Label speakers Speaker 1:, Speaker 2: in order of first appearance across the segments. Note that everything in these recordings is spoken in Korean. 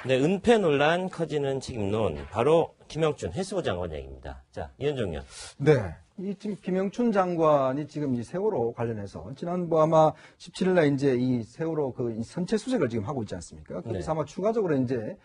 Speaker 1: 네, 은폐 논란 커지는 책임론. 바로 김영춘 해수부 장관 얘기입니다. 자, 이현정 의원.
Speaker 2: 네. 이 지금 김영춘 장관이 지금 이 세월호 관련해서 지난번 아마 17일날 이제 이 세월호 이 선체 수색을 지금 하고 있지 않습니까? 거기서
Speaker 1: 네.
Speaker 2: 아마 추가적으로 이제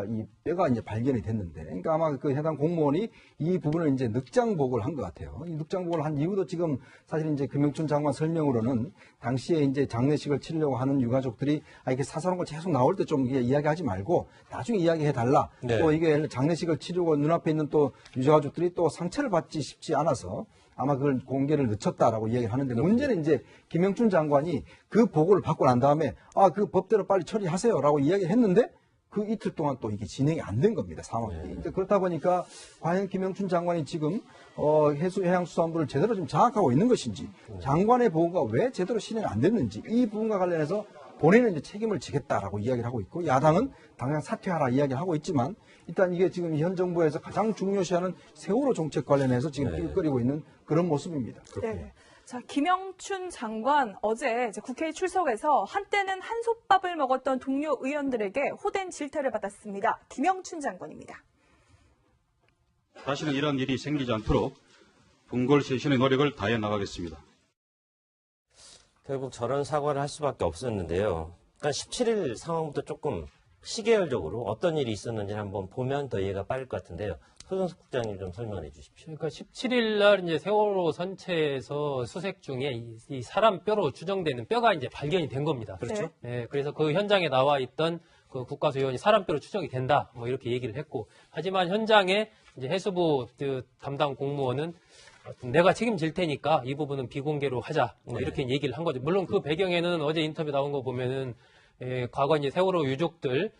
Speaker 2: 이 뼈가 이제 발견이 됐는데, 그러니까 아마 그 해당 공무원이 이 부분을 이제 늑장 보고를 한 것 같아요. 이 늑장 보고를 한 이유도 지금 사실 이제 김영춘 장관 설명으로는 당시에 이제 장례식을 치르려고 하는 유가족들이 이렇게 사사로운 거 계속 나올 때 좀 이야기하지 말고 나중에 이야기해 달라.
Speaker 1: 네.
Speaker 2: 또 이게 장례식을 치르고 눈앞에 있는 또 유가족들이 또 상처를 받지 싶지 않아서 아마 그걸 공개를 늦췄다라고 이야기를 하는데, 문제는 이제 김영춘 장관이 그 보고를 받고 난 다음에 그 법대로 빨리 처리하세요라고 이야기를 했는데 그 이틀 동안 또 이게 진행이 안 된 겁니다, 상황이.
Speaker 1: 네.
Speaker 2: 그렇다 보니까 과연 김영춘 장관이 지금 해양수산부를 제대로 좀 장악하고 있는 것인지, 장관의 보고가 왜 제대로 실행 안 됐는지, 이 부분과 관련해서 본인은 이제 책임을 지겠다라고 이야기를 하고 있고, 야당은 당장 사퇴하라 이야기를 하고 있지만, 일단 이게 지금 현 정부에서 가장 중요시하는 세월호 정책 관련해서 지금 삐걱거리고 있는 그런 모습입니다.
Speaker 3: 네. 자, 김영춘 장관 어제 이제 국회에 출석해서 한때는 한솥밥을 먹었던 동료 의원들에게 호된 질타를 받았습니다. 김영춘 장관입니다.
Speaker 4: 다시는 이런 일이 생기지 않도록 분골쇄신의 노력을 다해 나가겠습니다.
Speaker 1: 결국 저런 사과를 할 수밖에 없었는데요. 그러니까 17일 상황부터 조금 시계열적으로 어떤 일이 있었는지를 한번 보면 더 이해가 빠를 것 같은데요. 소정석 국장님 좀 설명해 주십시오.
Speaker 5: 그러니까 17일 날 이제 세월호 선체에서 수색 중에 이 사람 뼈로 추정되는 뼈가 이제 발견이 된 겁니다.
Speaker 1: 그렇죠.
Speaker 5: 네, 그래서 그 현장에 나와 있던 그 국가수 요원이 사람 뼈로 추정이 된다. 뭐 이렇게 얘기를 했고, 하지만 현장에 이제 해수부 그 담당 공무원은 내가 책임질 테니까 이 부분은 비공개로 하자. 뭐 이렇게 얘기를 한 거죠. 물론 그 배경에는 어제 인터뷰 나온 거 보면은 과거 이제 세월호 유족들,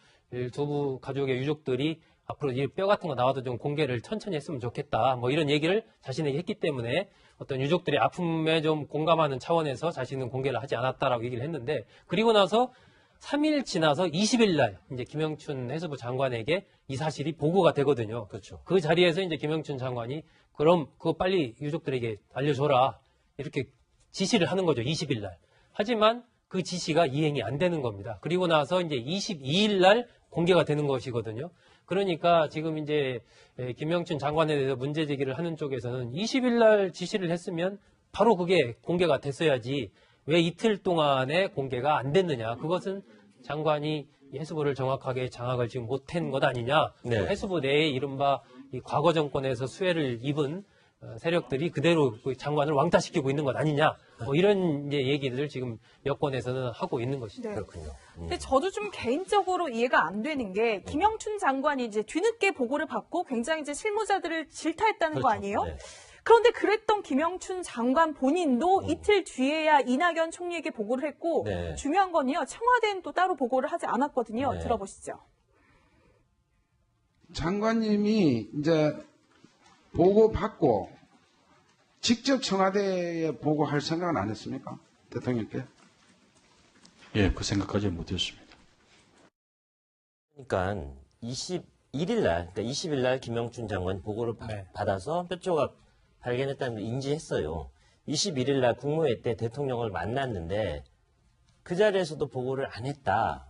Speaker 5: 두부 가족의 유족들이 앞으로 이 뼈 같은 거 나와도 좀 공개를 천천히 했으면 좋겠다. 뭐 이런 얘기를 자신에게 했기 때문에 어떤 유족들의 아픔에 좀 공감하는 차원에서 자신은 공개를 하지 않았다라고 얘기를 했는데, 그리고 나서 3일 지나서 20일 날 이제 김영춘 해수부 장관에게 이 사실이 보고가 되거든요.
Speaker 1: 그렇죠.
Speaker 5: 그 자리에서 이제 김영춘 장관이 그럼 그거 빨리 유족들에게 알려줘라. 이렇게 지시를 하는 거죠. 20일 날. 하지만 그 지시가 이행이 안 되는 겁니다. 그리고 나서 이제 22일 날 공개가 되는 것이거든요. 그러니까 지금 이제 김영춘 장관에 대해서 문제 제기를 하는 쪽에서는 20일 날 지시를 했으면 바로 그게 공개가 됐어야지 왜 이틀 동안에 공개가 안 됐느냐. 그것은 장관이 해수부를 정확하게 장악을 지금 못한 것 아니냐.
Speaker 1: 네.
Speaker 5: 해수부 내에 이른바 이 과거 정권에서 수혜를 입은 세력들이 그대로 그 장관을 왕따시키고 있는 것 아니냐. 뭐 이런 이제 얘기들을 지금 여권에서는 하고 있는 것이죠.
Speaker 3: 네.
Speaker 1: 그렇군요.
Speaker 3: 근데 저도 좀 개인적으로 이해가 안 되는 게, 김영춘 장관이 이제 뒤늦게 보고를 받고 굉장히 이제 실무자들을 질타했다는 거
Speaker 1: 그렇죠.
Speaker 3: 아니에요?
Speaker 1: 네.
Speaker 3: 그런데 그랬던 김영춘 장관 본인도 이틀 뒤에야 이낙연 총리에게 보고를 했고,
Speaker 1: 네.
Speaker 3: 중요한 건요, 청와대는 또 따로 보고를 하지 않았거든요.
Speaker 1: 네.
Speaker 3: 들어보시죠.
Speaker 6: 장관님이 이제 보고받고 직접 청와대에 보고할 생각은 안 했습니까? 대통령께?
Speaker 4: 예, 그 생각까지 못했습니다.
Speaker 1: 그러니까 21일 날, 그러니까 20일 날 김영춘 장관 보고를 받아서 뼈 조각 발견했다는 걸 인지했어요. 21일 날 국무회 때 대통령을 만났는데 그 자리에서도 보고를 안 했다.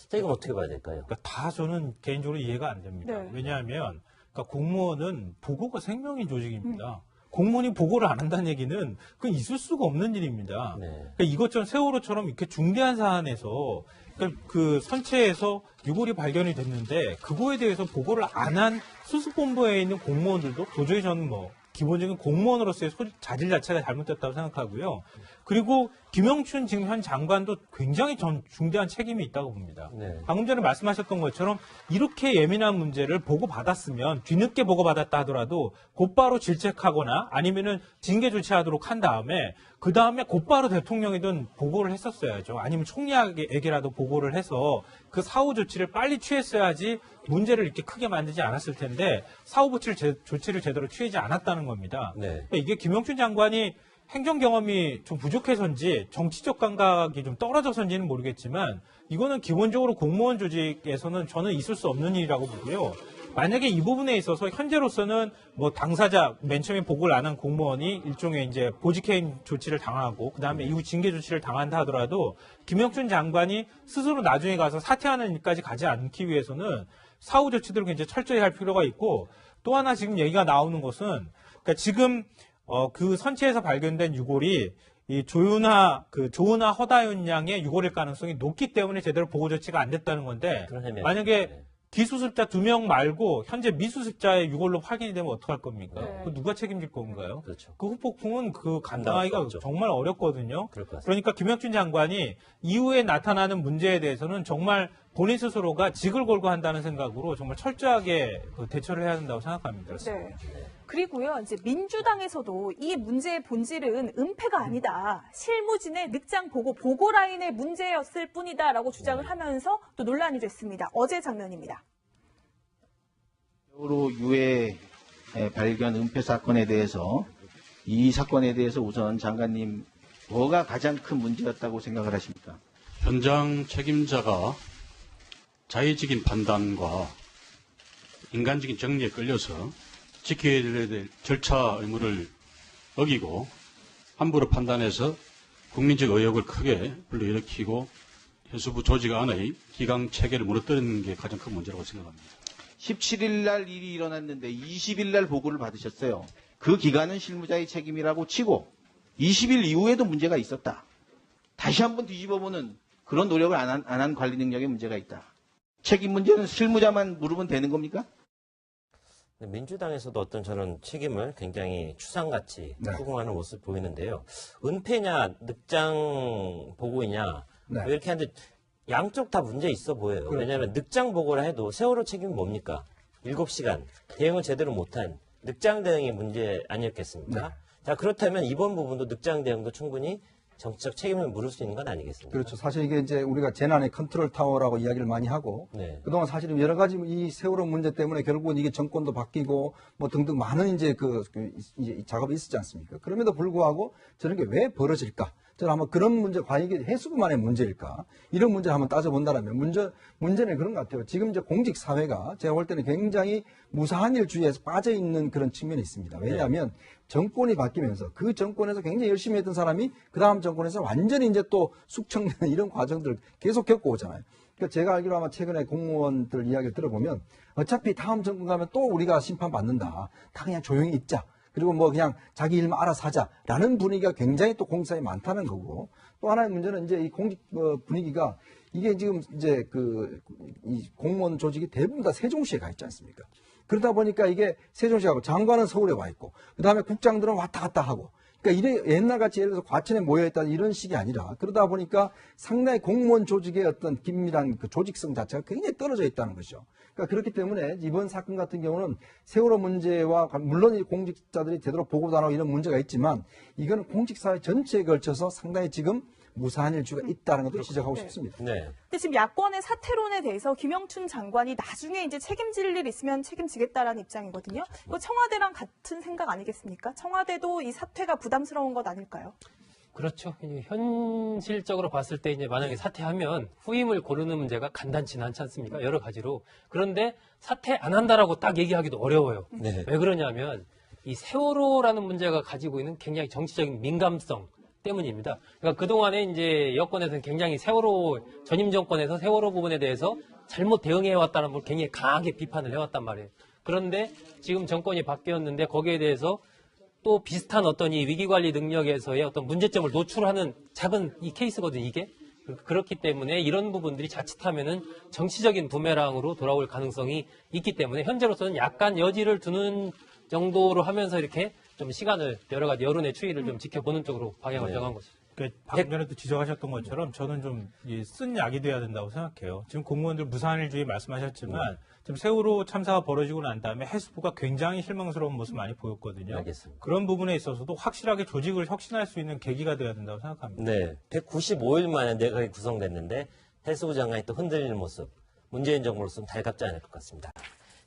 Speaker 1: 자, 이건 어떻게 봐야 될까요?
Speaker 7: 그러니까 다 저는 개인적으로 이해가 안 됩니다.
Speaker 3: 네.
Speaker 7: 왜냐하면 그러니까 공무원은 보고가 생명인 조직입니다. 공무원이 보고를 안 한다는 얘기는 그건 있을 수가 없는 일입니다.
Speaker 1: 네.
Speaker 7: 그러니까 이것처럼 세월호처럼 이렇게 중대한 사안에서 그러니까 그 선체에서 유골이 발견이 됐는데 그거에 대해서 보고를 안 한 수습본부에 있는 공무원들도 도저히 저는 뭐 기본적인 공무원으로서의 자질 자체가 잘못됐다고 생각하고요. 그리고 김영춘 지금 현 장관도 굉장히 중대한 책임이 있다고 봅니다.
Speaker 1: 네.
Speaker 7: 방금 전에 말씀하셨던 것처럼 이렇게 예민한 문제를 보고받았으면 뒤늦게 보고받았다 하더라도 곧바로 질책하거나 아니면은 징계 조치하도록 한 다음에 그 다음에 곧바로 대통령이든 보고를 했었어야죠. 아니면 총리에게라도 보고를 해서 그 사후 조치를 빨리 취했어야지 문제를 이렇게 크게 만들지 않았을 텐데 사후 조치를 제대로 취하지 않았다는 겁니다.
Speaker 1: 네.
Speaker 7: 그러니까 이게 김영춘 장관이 행정 경험이 좀 부족해서인지 정치적 감각이 좀 떨어져서인지는 모르겠지만 이거는 기본적으로 공무원 조직에서는 저는 있을 수 없는 일이라고 보고요. 만약에 이 부분에 있어서 현재로서는 뭐 당사자 맨 처음에 보고를 안 한 공무원이 일종의 이제 보직해임 조치를 당하고 그다음에 이후 징계 조치를 당한다 하더라도 김영춘 장관이 스스로 나중에 가서 사퇴하는 일까지 가지 않기 위해서는 사후 조치들을 굉장히 철저히 할 필요가 있고 또 하나 지금 얘기가 나오는 것은 그러니까 지금 그 선체에서 발견된 유골이 이 조은하 허다윤 양의 유골일 가능성이 높기 때문에 제대로 보고 조치가 안 됐다는 건데 만약에 기수습자 2명 말고 현재 미수습자의 유골로 확인이 되면 어떡할 겁니까?
Speaker 3: 네.
Speaker 7: 그 누가 책임질 건가요?
Speaker 1: 그렇죠.
Speaker 7: 그 후폭풍은 그 감당하기가 정말 어렵거든요.
Speaker 1: 그럴 것 같습니다.
Speaker 7: 그러니까 김영춘 장관이 이후에 나타나는 문제에 대해서는 정말 본인 스스로가 직을 걸고 한다는 생각으로 정말 철저하게 대처를 해야 된다고 생각합니다.
Speaker 3: 네. 그리고요, 이제 민주당에서도 이 문제의 본질은 은폐가 아니다. 실무진의 늑장 보고 라인의 문제였을 뿐이다라고 주장을 하면서 또 논란이 됐습니다. 어제 장면입니다.
Speaker 8: 세월호 유해 발견 은폐 사건에 대해서 이 사건에 대해서 우선 장관님 뭐가 가장 큰 문제였다고 생각을 하십니까?
Speaker 4: 현장 책임자가 자의적인 판단과 인간적인 정리에 끌려서 지켜야 될 절차 의무를 어기고 함부로 판단해서 국민적 의혹을 크게 불러일으키고 해수부 조직 안의 기강 체계를 무너뜨리는 게 가장 큰 문제라고 생각합니다.
Speaker 8: 17일 날 일이 일어났는데 20일 날 보고를 받으셨어요. 그 기간은 실무자의 책임이라고 치고 20일 이후에도 문제가 있었다. 다시 한번 뒤집어보는 그런 노력을 안 한 관리 능력에 문제가 있다. 책임 문제는 실무자만 물으면 되는 겁니까?
Speaker 1: 민주당에서도 어떤 저는 책임을 굉장히 추상같이
Speaker 2: 네.
Speaker 1: 추궁하는 모습 보이는데요. 은폐냐, 늑장 보고이냐,
Speaker 2: 네.
Speaker 1: 뭐 이렇게 하는데 양쪽 다 문제 있어 보여요.
Speaker 2: 그렇죠.
Speaker 1: 왜냐하면 늑장 보고라 해도 세월호 책임이 뭡니까? 7시간 대응을 제대로 못한 늑장 대응이 문제 아니었겠습니까?
Speaker 2: 네.
Speaker 1: 자, 그렇다면 이번 부분도 늑장 대응도 충분히 정치적 책임을 물을 수 있는 건 아니겠습니까?
Speaker 2: 그렇죠. 사실 이게 이제 우리가 재난의 컨트롤 타워라고 이야기를 많이 하고
Speaker 1: 네.
Speaker 2: 그동안 사실은 여러 가지 이 세월호 문제 때문에 결국은 이게 정권도 바뀌고 뭐 등등 많은 이제 이제 작업이 있었지 않습니까? 그럼에도 불구하고 저런 게 왜 벌어질까? 저는 한번 그런 문제, 과연 이게 해수부만의 문제일까? 이런 문제를 한번 따져본다면 문제는 그런 것 같아요. 지금 이제 공직 사회가 제가 볼 때는 굉장히 무사한 일주의에서 빠져 있는 그런 측면이 있습니다. 왜냐하면 정권이 바뀌면서 그 정권에서 굉장히 열심히 했던 사람이 그 다음 정권에서 완전히 이제 또 숙청되는 이런 과정들을 계속 겪고 오잖아요. 그러니까 제가 알기로 아마 최근에 공무원들 이야기를 들어보면 어차피 다음 정권 가면 또 우리가 심판받는다. 다 그냥 조용히 있자. 그리고 뭐 그냥 자기 일만 알아서 하자라는 분위기가 굉장히 또 공사에 많다는 거고 또 하나의 문제는 이제 이 공직 분위기가 이게 지금 이제 이 공무원 조직이 대부분 다 세종시에 가 있지 않습니까? 그러다 보니까 이게 세종시에 가고 장관은 서울에 와 있고 그 다음에 국장들은 왔다 갔다 하고 그러니까 옛날같이 예를 들어서 과천에 모여있다는 이런 식이 아니라 그러다 보니까 상당히 공무원 조직의 어떤 긴밀한 그 조직성 자체가 굉장히 떨어져 있다는 거죠. 그러니까 그렇기 때문에 이번 사건 같은 경우는 세월호 문제와 물론 이 공직자들이 제대로 보고도 안 하고 이런 문제가 있지만 이거는 공직사회 전체에 걸쳐서 상당히 지금 무사한 일주가 있다는 것도 지적하고 싶습니다.
Speaker 1: 네.
Speaker 3: 근데 지금 야권의 사퇴론에 대해서 김영춘 장관이 나중에 이제 책임질 일 있으면 책임지겠다라는 입장이거든요. 이거 청와대랑 같은 생각 아니겠습니까? 청와대도 이 사퇴가 부담스러운 것 아닐까요?
Speaker 5: 그렇죠. 현실적으로 봤을 때 이제 만약에 사퇴하면 후임을 고르는 문제가 간단치 않지 않습니까? 여러 가지로. 그런데 사퇴 안 한다라고 딱 얘기하기도 어려워요.
Speaker 1: 네.
Speaker 5: 왜 그러냐면 이 세월호라는 문제가 가지고 있는 굉장히 정치적인 민감성 때문입니다. 그러니까 그동안에 이제 여권에서는 굉장히 전임 정권에서 세월호 부분에 대해서 잘못 대응해왔다는 걸 굉장히 강하게 비판을 해왔단 말이에요. 그런데 지금 정권이 바뀌었는데 거기에 대해서 또 비슷한 어떤 이 위기관리 능력에서의 어떤 문제점을 노출하는 작은 이 케이스거든요, 이게. 그렇기 때문에 이런 부분들이 자칫하면은 정치적인 부메랑으로 돌아올 가능성이 있기 때문에 현재로서는 약간 여지를 두는 정도로 하면서 이렇게 좀 시간을 여러 가지 여론의 추이를 좀 지켜보는 쪽으로 방향을 정한 것이죠.
Speaker 7: 그러니까 방금 전에도 지적하셨던 것처럼 저는 좀 쓴 약이 돼야 된다고 생각해요. 지금 공무원들 무사한일주의 말씀하셨지만 지금 세월호 참사가 벌어지고 난 다음에 해수부가 굉장히 실망스러운 모습 많이 보였거든요.
Speaker 1: 알겠습니다.
Speaker 7: 그런 부분에 있어서도 확실하게 조직을 혁신할 수 있는 계기가 돼야 된다고 생각합니다.
Speaker 1: 네. 195일 만에 내각이 구성됐는데 해수부 장관이 또 흔들리는 모습 문재인 정부로서는 달갑지 않을 것 같습니다.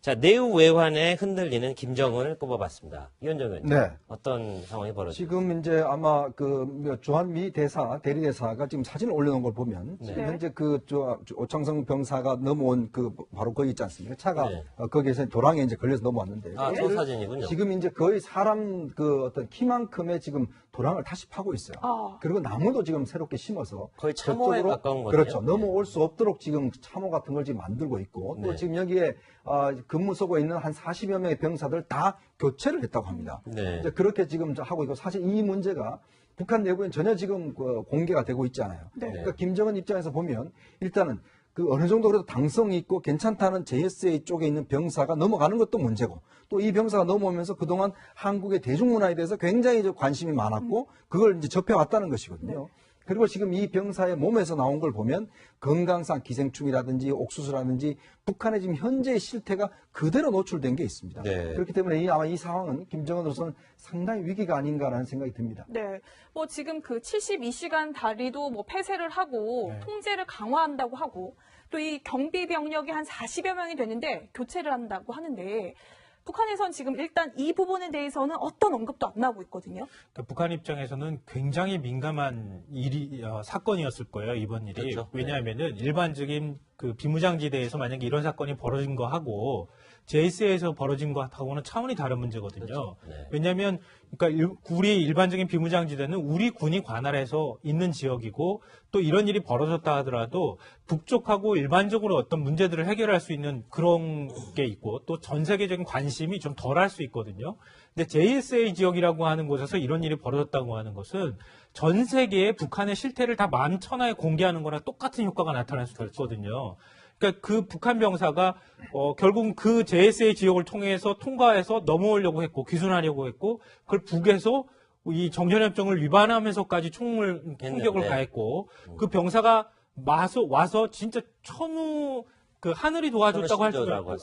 Speaker 1: 자, 내후 외환에 흔들리는 김정은을 꼽아봤습니다. 이현정 의원님.
Speaker 2: 네.
Speaker 1: 어떤 상황이 벌어지고
Speaker 2: 지금 이제 아마 그 주한미 대리대사가 지금 사진을 올려놓은 걸 보면 지금
Speaker 3: 네.
Speaker 2: 현재 오창성 병사가 넘어온 바로 거기 있지 않습니까? 차가
Speaker 1: 네.
Speaker 2: 거기에서 도랑에 이제 걸려서 넘어왔는데
Speaker 1: 아, 저 사진이군요.
Speaker 2: 지금 이제 거의 사람 어떤 키만큼의 지금 도랑을 다시 파고 있어요. 그리고 나무도 지금 새롭게 심어서
Speaker 1: 거의 참호에
Speaker 2: 저쪽으로,
Speaker 1: 가까운 거네요.
Speaker 2: 그렇죠. 넘어올 수 없도록 지금 참호 같은 걸 지금 만들고 있고 또
Speaker 1: 네.
Speaker 2: 지금 여기에 근무 서고 있는 한 40여 명의 병사들 다 교체를 했다고 합니다.
Speaker 1: 네.
Speaker 2: 이제 그렇게 지금 하고 있고 사실 이 문제가 북한 내부엔 전혀 지금 공개가 되고 있지 않아요.
Speaker 3: 네.
Speaker 2: 그러니까 김정은 입장에서 보면 일단은 어느 정도 그래도 당성이 있고 괜찮다는 JSA 쪽에 있는 병사가 넘어가는 것도 문제고 또 이 병사가 넘어오면서 그동안 한국의 대중문화에 대해서 굉장히 관심이 많았고 그걸 이제 접해왔다는 것이거든요. 그리고 지금 이 병사의 몸에서 나온 걸 보면 건강상 기생충이라든지 옥수수라든지 북한의 지금 현재의 실태가 그대로 노출된 게 있습니다.
Speaker 1: 네.
Speaker 2: 그렇기 때문에 아마 이 상황은 김정은으로서는 상당히 위기가 아닌가라는 생각이 듭니다.
Speaker 3: 네. 뭐 지금 그 72시간 다리도 뭐 폐쇄를 하고 통제를 강화한다고 하고 또 이 경비 병력이 한 40여 명이 되는데 교체를 한다고 하는데 북한에선 지금 일단 이 부분에 대해서는 어떤 언급도 안 나오고 있거든요.
Speaker 7: 그러니까 북한 입장에서는 굉장히 민감한 사건이었을 거예요, 이번 일이.
Speaker 1: 그렇죠.
Speaker 7: 왜냐하면은 일반적인 그 비무장지대에서 만약에 이런 사건이 벌어진 거 하고 JSA에서 벌어진 것하고는 차원이 다른 문제거든요.
Speaker 1: 그렇죠. 네.
Speaker 7: 왜냐하면 그러니까 우리 일반적인 비무장지대는 우리 군이 관할해서 있는 지역이고 또 이런 일이 벌어졌다 하더라도 북쪽하고 일반적으로 어떤 문제들을 해결할 수 있는 그런 게 있고 또 전 세계적인 관심이 좀 덜할 수 있거든요. 근데 JSA 지역이라고 하는 곳에서 이런 일이 벌어졌다고 하는 것은 전 세계에 북한의 실태를 다 만천하에 공개하는 거랑 똑같은 효과가 나타날 수도 있거든요. 그러니까 그 북한 병사가 결국 그 JSA 지역을 통과해서 넘어오려고 했고 귀순하려고 했고 그걸 북에서 이 정전협정을 위반하면서까지 총격을
Speaker 1: 네.
Speaker 7: 가했고 그 병사가 와서 진짜 그 하늘이 도와줬다고 할 정도로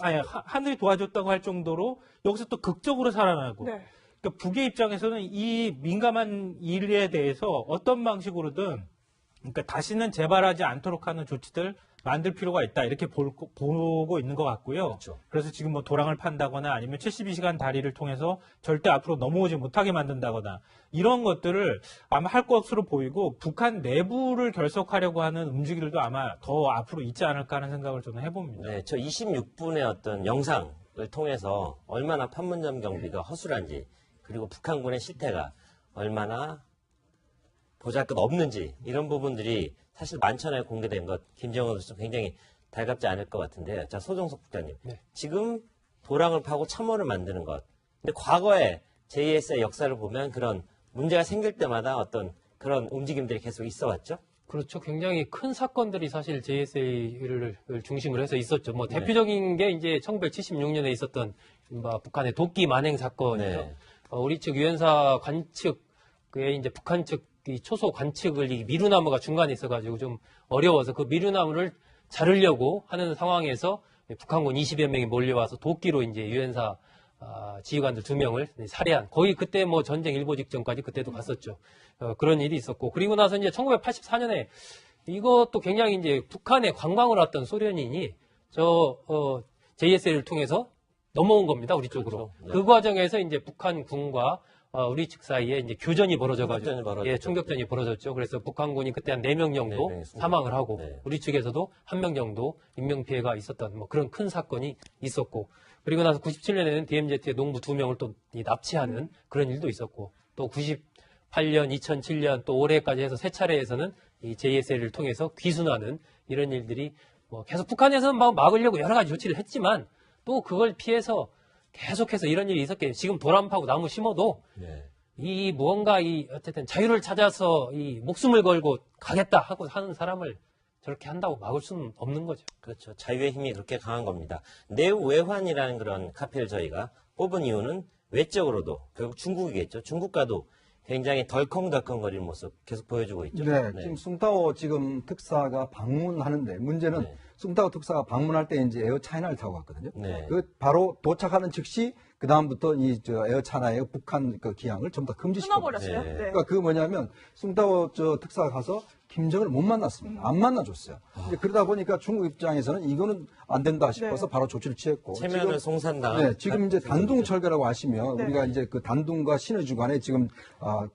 Speaker 7: 하늘이 도와줬다고 할 정도로 여기서 또 극적으로 살아나고
Speaker 3: 네.
Speaker 7: 그러니까 북의 입장에서는 이 민감한 일에 대해서 어떤 방식으로든 그러니까 다시는 재발하지 않도록 하는 조치들 만들 필요가 있다 이렇게 보고 있는 것 같고요.
Speaker 1: 그렇죠.
Speaker 7: 그래서 지금 뭐 도랑을 판다거나 아니면 72시간 다리를 통해서 절대 앞으로 넘어오지 못하게 만든다거나 이런 것들을 아마 할 것으로 보이고 북한 내부를 결속하려고 하는 움직임들도 아마 더 앞으로 있지 않을까 하는 생각을 저는 해봅니다.
Speaker 1: 네, 저 26분의 어떤 영상을 통해서 얼마나 판문점 경비가 허술한지 그리고 북한군의 실태가 얼마나 보잘것 없는지 이런 부분들이 사실 만천하에 공개된 것 김정은으로서 굉장히 달갑지 않을 것 같은데요. 자, 소정석 국장님.
Speaker 5: 네.
Speaker 1: 지금 도랑을 파고 참호를 만드는 것. 근데 과거에 JS의 역사를 보면 그런 문제가 생길 때마다 어떤 그런 움직임들이 계속 있어 왔죠?
Speaker 5: 그렇죠. 굉장히 큰 사건들이 사실 JSA를 중심으로 해서 있었죠. 뭐
Speaker 1: 네.
Speaker 5: 대표적인 게 이제 1976년에 있었던 북한의 도끼 만행 사건이죠.
Speaker 1: 네.
Speaker 5: 우리 측 유엔사 관측에 이제 북한 측 이 초소 관측을 이 미루나무가 중간에 있어가지고 좀 어려워서 그 미루나무를 자르려고 하는 상황에서 북한군 20여 명이 몰려와서 도끼로 이제 유엔사 지휘관들 2명을 살해한 거의 그때 뭐 전쟁 일보 직전까지 그때도 갔었죠. 그런 일이 있었고 그리고 나서 이제 1984년에 이것도 굉장히 이제 북한에 관광을 왔던 소련인이 JSA를 통해서 넘어온 겁니다 우리 쪽으로.
Speaker 1: 그렇죠. 네.
Speaker 5: 그 과정에서 이제 북한군과 우리 측 사이에 이제 교전이 벌어져가지고 총격전이 벌어졌죠. 그래서 북한군이 그때 한 4명 정도 사망을 하고 우리 측에서도 1명 정도 인명 피해가 있었던 뭐 그런 큰 사건이 있었고 그리고 나서 97년에는 DMZ의 농부 2명을 또 납치하는 그런 일도 있었고 또 98년, 2007년 또 올해까지 해서 3차례에서는 이 JSA를 통해서 귀순하는 이런 일들이 뭐 계속 북한에서는 막으려고 여러 가지 조치를 했지만 또 그걸 피해서 계속해서 이런 일이 있었겠죠. 지금 도랑 파고 나무 심어도 이 무언가 어쨌든 자유를 찾아서 이 목숨을 걸고 가겠다 하고 하는 사람을 저렇게 한다고 막을 수는 없는 거죠.
Speaker 1: 그렇죠. 자유의 힘이 그렇게 강한 겁니다. 내외환이라는 그런 카피를 저희가 뽑은 이유는 외적으로도 결국 중국이겠죠. 중국과도 굉장히 덜컹덜컹거리는 모습 계속 보여주고 있죠.
Speaker 2: 네, 지금 숭타오 지금 특사가 방문하는데 문제는 숭타오 특사가 방문할 때 이제 에어 차이나를 타고 갔거든요.
Speaker 1: 네.
Speaker 2: 그 바로 도착하는 즉시 그 다음부터 에어 차이나의 북한 그 기항을 전부 다 금지시켰어요.
Speaker 3: 끊어버렸어요.
Speaker 1: 네.
Speaker 3: 네.
Speaker 2: 그러니까 그 뭐냐면 숭타오 특사가 가서 김정은을 못 만났습니다. 안 만나줬어요. 이제 그러다 보니까 중국 입장에서는 이거는 안 된다 싶어서 바로 조치를 취했고
Speaker 1: 체면을 송산당한.
Speaker 2: 네, 지금 이제 단둥 철교라고 하시면 우리가 이제 그 단둥과 신의주 간에 지금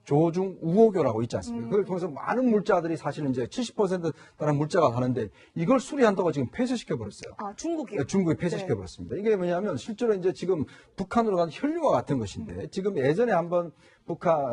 Speaker 2: 조중 우호교라고 있지 않습니까? 그걸 통해서 많은 물자들이 사실은 이제 70% 달하는 물자가 가는데 이걸 수리한다고 지금 폐쇄시켜 버렸어요.
Speaker 3: 아, 중국이요?
Speaker 2: 네, 중국이 폐쇄시켜 버렸습니다. 이게 뭐냐면 실제로 이제 지금 북한으로 가는 혈류와 같은 것인데 지금 예전에 한번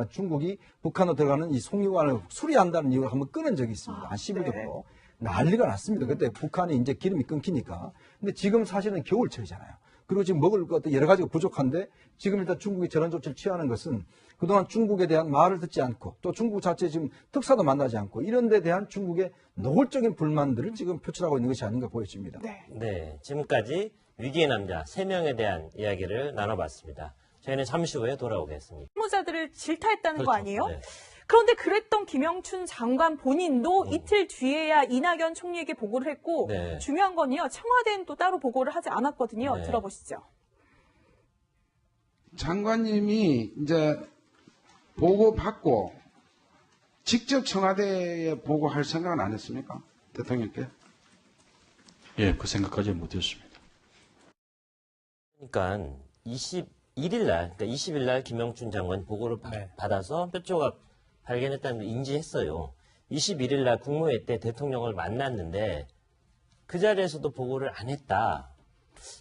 Speaker 2: 중국이 북한으로 들어가는 이 송유관을 수리한다는 이유로 한번 끊은 적이 있습니다. 한 10일 정도. 난리가 났습니다. 그때 북한이 이제 기름이 끊기니까. 근데 지금 사실은 겨울철이잖아요. 그리고 지금 먹을 것도 여러 가지가 부족한데 지금 일단 중국이 저런 조치를 취하는 것은 그동안 중국에 대한 말을 듣지 않고 또 중국 자체 지금 특사도 만나지 않고 이런 데 대한 중국의 노골적인 불만들을 지금 표출하고 있는 것이 아닌가 보여집니다.
Speaker 1: 네, 지금까지 위기의 남자 3명에 대한 이야기를 나눠봤습니다. 저희는 잠시 후에 돌아오겠습니다.
Speaker 3: 실무자들을 질타했다는 거
Speaker 1: 그렇죠.
Speaker 3: 아니에요?
Speaker 1: 네.
Speaker 3: 그런데 그랬던 김영춘 장관 본인도 이틀 뒤에야 이낙연 총리에게 보고를 했고
Speaker 1: 네.
Speaker 3: 중요한 건요. 청와대는 또 따로 보고를 하지 않았거든요.
Speaker 1: 네.
Speaker 3: 들어보시죠.
Speaker 6: 장관님이 이제 보고받고 직접 청와대에 보고할 생각은 안 했습니까? 대통령께?
Speaker 4: 예, 그 생각까지 못했습니다.
Speaker 1: 그러니까 21일 날, 그러니까 20일 날 김영춘 장관 보고를
Speaker 7: 네.
Speaker 1: 받아서 뼈 조각 발견했다는 걸 인지했어요. 21일 날 국무회의 때 대통령을 만났는데 그 자리에서도 보고를 안 했다.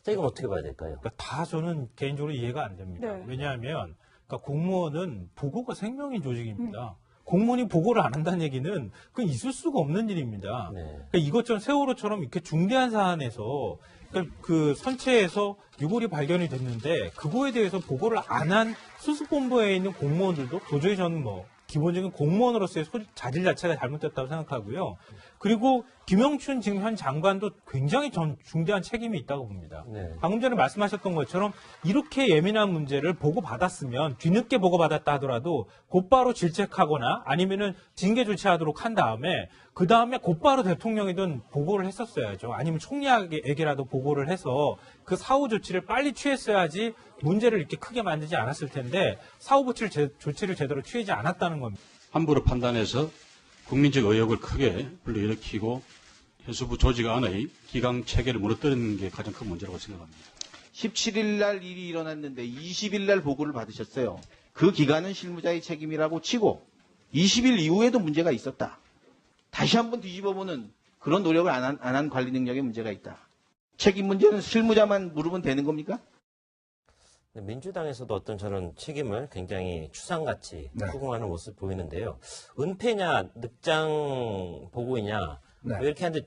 Speaker 1: 자, 이건 어떻게 봐야 될까요?
Speaker 7: 그러니까 다 저는 개인적으로 이해가 안 됩니다.
Speaker 3: 네.
Speaker 7: 왜냐하면 그러니까 공무원은 보고가 생명인 조직입니다. 공무원이 보고를 안 한다는 얘기는 그건 있을 수가 없는 일입니다.
Speaker 1: 네.
Speaker 7: 그러니까 이것처럼 세월호처럼 이렇게 중대한 사안에서 그러니까 그 선체에서 유골이 발견이 됐는데 그거에 대해서 보고를 안 한 수습본부에 있는 공무원들도 도저히 저는 뭐 기본적인 공무원으로서의 자질 자체가 잘못됐다고 생각하고요. 그리고 김영춘 지금 현 장관도 굉장히 중대한 책임이 있다고 봅니다.
Speaker 1: 네.
Speaker 7: 방금 전에 말씀하셨던 것처럼 이렇게 예민한 문제를 보고받았으면 뒤늦게 보고받았다 하더라도 곧바로 질책하거나 아니면은 징계 조치하도록 한 다음에 그 다음에 곧바로 대통령이든 보고를 했었어야죠. 아니면 총리에게라도 보고를 해서 그 사후 조치를 빨리 취했어야지 문제를 이렇게 크게 만들지 않았을 텐데 사후 조치를 제대로 취하지 않았다는 겁니다.
Speaker 4: 함부로 판단해서 국민적 의혹을 크게 불러일으키고 해수부 조직 안의 기강 체계를 무너뜨리는 게 가장 큰 문제라고 생각합니다.
Speaker 8: 17일 날 일이 일어났는데 20일 날 보고를 받으셨어요. 그 기간은 실무자의 책임이라고 치고 20일 이후에도 문제가 있었다. 다시 한번 뒤집어보는 그런 노력을 안 한 관리 능력에 문제가 있다. 책임 문제는 실무자만 물으면 되는 겁니까?
Speaker 1: 민주당에서도 어떤 저는 책임을 굉장히 추상같이
Speaker 2: 네.
Speaker 1: 추궁하는 모습 보이는데요. 은폐냐, 늑장 보고이냐,
Speaker 2: 네.
Speaker 1: 뭐 이렇게 하는데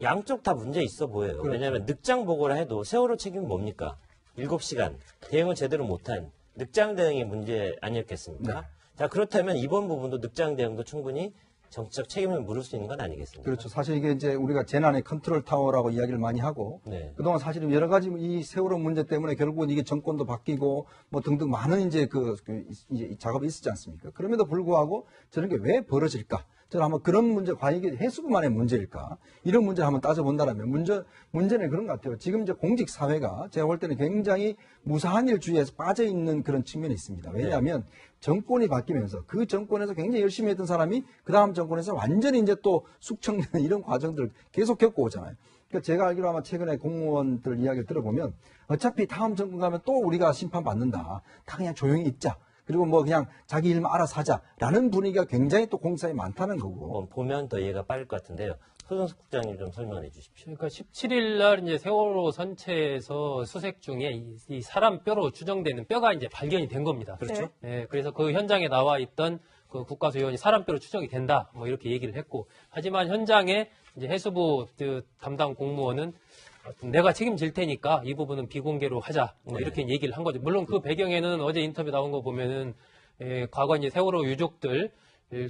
Speaker 1: 양쪽 다 문제 있어 보여요.
Speaker 2: 그렇죠.
Speaker 1: 왜냐하면 늑장 보고를 해도 세월호 책임이 뭡니까? 7시간 대응을 제대로 못한 늑장 대응이 문제 아니었겠습니까?
Speaker 2: 네.
Speaker 1: 자, 그렇다면 이번 부분도 늑장 대응도 충분히 정치적 책임을 물을 수 있는 건 아니겠습니까?
Speaker 2: 그렇죠. 사실 이게 이제 우리가 재난의 컨트롤 타워라고 이야기를 많이 하고
Speaker 1: 네.
Speaker 2: 그동안 사실은 여러 가지 이 세월호 문제 때문에 결국은 이게 정권도 바뀌고 뭐 등등 많은 이제 이제 작업이 있었지 않습니까? 그럼에도 불구하고 저런 게 왜 벌어질까? 저는 한번 그런 문제, 과연 이게 해수부만의 문제일까? 이런 문제를 한번 따져본다면 문제는 그런 것 같아요. 지금 이제 공직 사회가 제가 볼 때는 굉장히 무사한 일주의에서 빠져 있는 그런 측면이 있습니다. 왜냐하면 정권이 바뀌면서 그 정권에서 굉장히 열심히 했던 사람이 그 다음 정권에서 완전히 이제 또 숙청되는 이런 과정들을 계속 겪고 오잖아요. 그러니까 제가 알기로 아마 최근에 공무원들 이야기를 들어보면 어차피 다음 정권 가면 또 우리가 심판받는다. 다 그냥 조용히 있자. 그리고 뭐 그냥 자기 일만 알아서 하자라는 분위기가 굉장히 또 공사에 많다는 거고.
Speaker 1: 뭐 보면 더 이해가 빠를 것 같은데요. 소정석 국장님 좀 설명해 주십시오.
Speaker 5: 그러니까 17일 날 이제 세월호 선체에서 수색 중에 이 사람 뼈로 추정되는 뼈가 이제 발견이 된 겁니다.
Speaker 3: 그렇죠.
Speaker 5: 네, 그래서 그 현장에 나와 있던 그 국가수요원이 사람 뼈로 추정이 된다. 뭐 이렇게 얘기를 했고, 하지만 현장에 이제 해수부 그 담당 공무원은 내가 책임질 테니까 이 부분은 비공개로 하자. 뭐 이렇게 얘기를 한 거죠. 물론 그 배경에는 어제 인터뷰 나온 거 보면은 과거 이제 세월호 유족들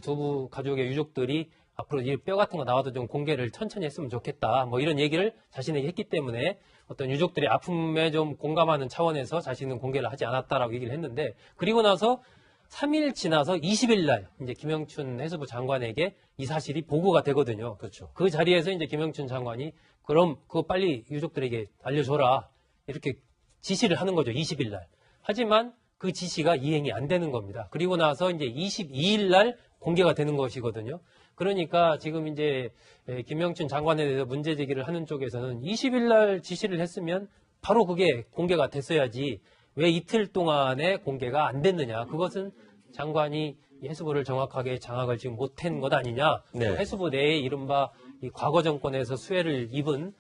Speaker 5: 두부 가족의 유족들이 앞으로 이 뼈 같은 거 나와도 좀 공개를 천천히 했으면 좋겠다. 뭐 이런 얘기를 자신에게 했기 때문에 어떤 유족들의 아픔에 좀 공감하는 차원에서 자신은 공개를 하지 않았다라고 얘기를 했는데, 그리고 나서 3일 지나서 20일 날 이제 김영춘 해수부 장관에게 이 사실이 보고가 되거든요.
Speaker 1: 그렇죠.
Speaker 5: 그 자리에서 이제 김영춘 장관이 그럼 그거 빨리 유족들에게 알려줘라. 이렇게 지시를 하는 거죠. 20일 날. 하지만 그 지시가 이행이 안 되는 겁니다. 그리고 나서 이제 22일 날 공개가 되는 것이거든요. 그러니까 지금 이제 김영춘 장관에 대해서 문제 제기를 하는 쪽에서는 20일 날 지시를 했으면 바로 그게 공개가 됐어야지 왜 이틀 동안에 공개가 안 됐느냐. 그것은 장관이 이 해수부를 정확하게 장악을 지금 못한 것 아니냐.
Speaker 1: 네.
Speaker 5: 해수부 내에 이른바 이 과거 정권에서 수혜를 입은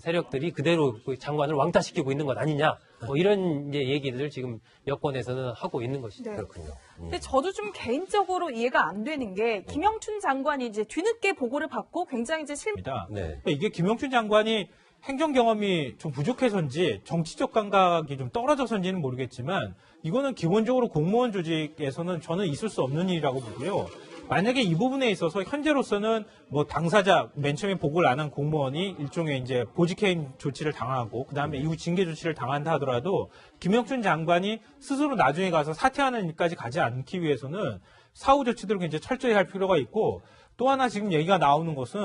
Speaker 5: 세력들이 그대로 그 장관을 왕따시키고 있는 것 아니냐. 뭐 이런 이제 얘기들을 지금 여권에서는 하고 있는 것이죠.
Speaker 3: 네.
Speaker 1: 그렇군요.
Speaker 3: 근데 저도 좀 개인적으로 이해가 안 되는 게 김영춘 장관이 이제 뒤늦게 보고를 받고 굉장히 이제
Speaker 7: 입니다.
Speaker 1: 네.
Speaker 7: 그러니까 이게 김영춘 장관이 행정 경험이 좀 부족해서인지 정치적 감각이 좀 떨어져서인지는 모르겠지만 이거는 기본적으로 공무원 조직에서는 저는 있을 수 없는 일이라고 보고요. 만약에 이 부분에 있어서 현재로서는 뭐 당사자 맨 처음에 보고를 안 한 공무원이 일종의 이제 보직해임 조치를 당하고 그다음에 이후 징계 조치를 당한다 하더라도 김영춘 장관이 스스로 나중에 가서 사퇴하는 일까지 가지 않기 위해서는 사후 조치들을 굉장히 철저히 할 필요가 있고 또 하나 지금 얘기가 나오는 것은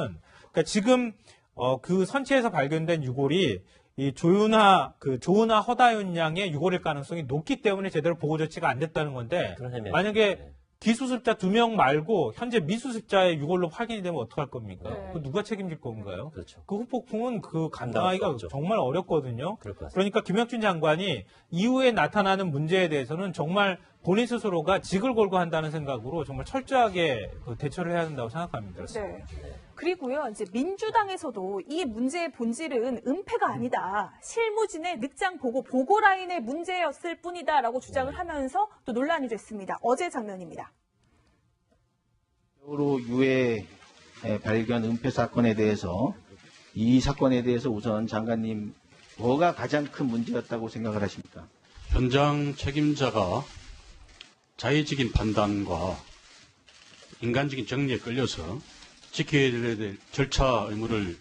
Speaker 7: 그러니까 지금 그 선체에서 발견된 유골이 이 조은하 허다윤 양의 유골일 가능성이 높기 때문에 제대로 보고 조치가 안 됐다는 건데
Speaker 1: 그런 해명.
Speaker 7: 만약에 기수습자 2명 말고 현재 미수습자의 유골로 확인이 되면 어떡할 겁니까?
Speaker 3: 네.
Speaker 7: 그 누가 책임질 건가요?
Speaker 1: 그렇죠.
Speaker 7: 그 후폭풍은 그
Speaker 1: 감당할 수
Speaker 7: 감당하기가
Speaker 1: 없죠.
Speaker 7: 정말 어렵거든요.
Speaker 1: 그럴 것 같습니다.
Speaker 7: 그러니까 김영춘 장관이 이후에 나타나는 문제에 대해서는 정말 본인 스스로가 직을 걸고 한다는 생각으로 정말 철저하게 그 대처를 해야 된다고 생각합니다.
Speaker 3: 네. 그리고요, 이제 민주당에서도 이 문제의 본질은 은폐가 아니다. 실무진의 늑장 보고 라인의 문제였을 뿐이다라고 주장을 하면서 또 논란이 됐습니다. 어제 장면입니다.
Speaker 8: 세월호 유해 발견 은폐 사건에 대해서 이 사건에 대해서 우선 장관님 뭐가 가장 큰 문제였다고 생각을 하십니까?
Speaker 4: 현장 책임자가 자의적인 판단과 인간적인 정리에 끌려서 지켜야 될 절차 의무를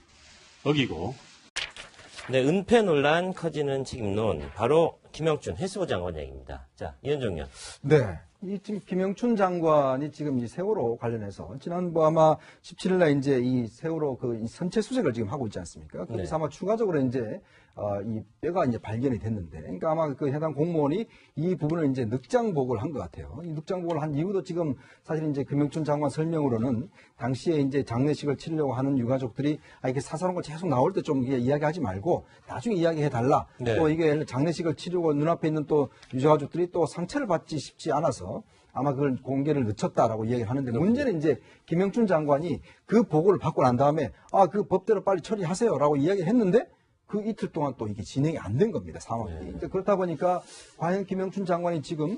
Speaker 4: 어기고
Speaker 1: 네, 은폐 논란 커지는 책임론 바로 김영춘 해수부 장관 얘기입니다. 자, 이현정 의원.
Speaker 2: 네. 이 지금 김영춘 장관이 지금 이 세월호 관련해서 지난번 아마 17일날 이제 이 세월호 이 선체 수색을 지금 하고 있지 않습니까? 거기서
Speaker 1: 네.
Speaker 2: 아마 추가적으로 이제 이 뼈가 이제 발견이 됐는데, 그러니까 아마 그 해당 공무원이 이 부분을 이제 늑장 보고를 한 것 같아요. 이 늑장 보고를 한 이유도 지금 사실 이제 김영춘 장관 설명으로는 당시에 이제 장례식을 치르려고 하는 유가족들이 이렇게 사소한 거 계속 나올 때 좀 이야기하지 말고 나중에 이야기해 달라.
Speaker 1: 네.
Speaker 2: 또 이게 장례식을 치르고 눈앞에 있는 또 유가족들이 또 상처를 받지 싶지 않아서 아마 그걸 공개를 늦췄다라고 이야기를 하는데 문제는 이제 김영춘 장관이 그 보고를 받고 난 다음에 그 법대로 빨리 처리하세요라고 이야기를 했는데 그 이틀 동안 또 이게 진행이 안 된 겁니다, 상황이. 이제 그렇다 보니까 과연 김영춘 장관이 지금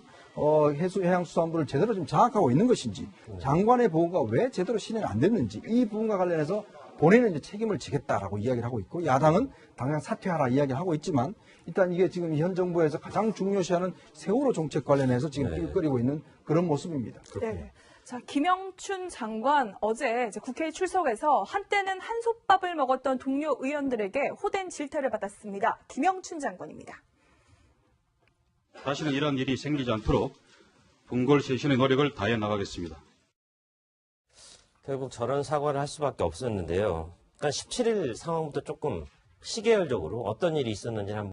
Speaker 2: 해양수산부를 제대로 좀 장악하고 있는 것인지 장관의 보고가 왜 제대로 실행 안 됐는지 이 부분과 관련해서 본인은 이제 책임을 지겠다라고 이야기를 하고 있고 야당은 당장 사퇴하라 이야기를 하고 있지만 일단 이게 지금 현 정부에서 가장 중요시하는 세월호 정책 관련해서 지금 삐걱거리고 있는 그런 모습입니다.
Speaker 3: 네. 자, 김영춘 장관 어제 이제 국회에 출석해서 한때는 한솥밥을 먹었던 동료 의원들에게 호된 질타를 받았습니다. 김영춘 장관입니다.
Speaker 4: 다시는 이런 일이 생기지 않도록 분골쇄신의 노력을 다해 나가겠습니다.
Speaker 1: 결국 저런 사과를 할 수밖에 없었는데요. 그러니까 17일 상황부터 조금 시계열적으로 어떤 일이 있었는지 한번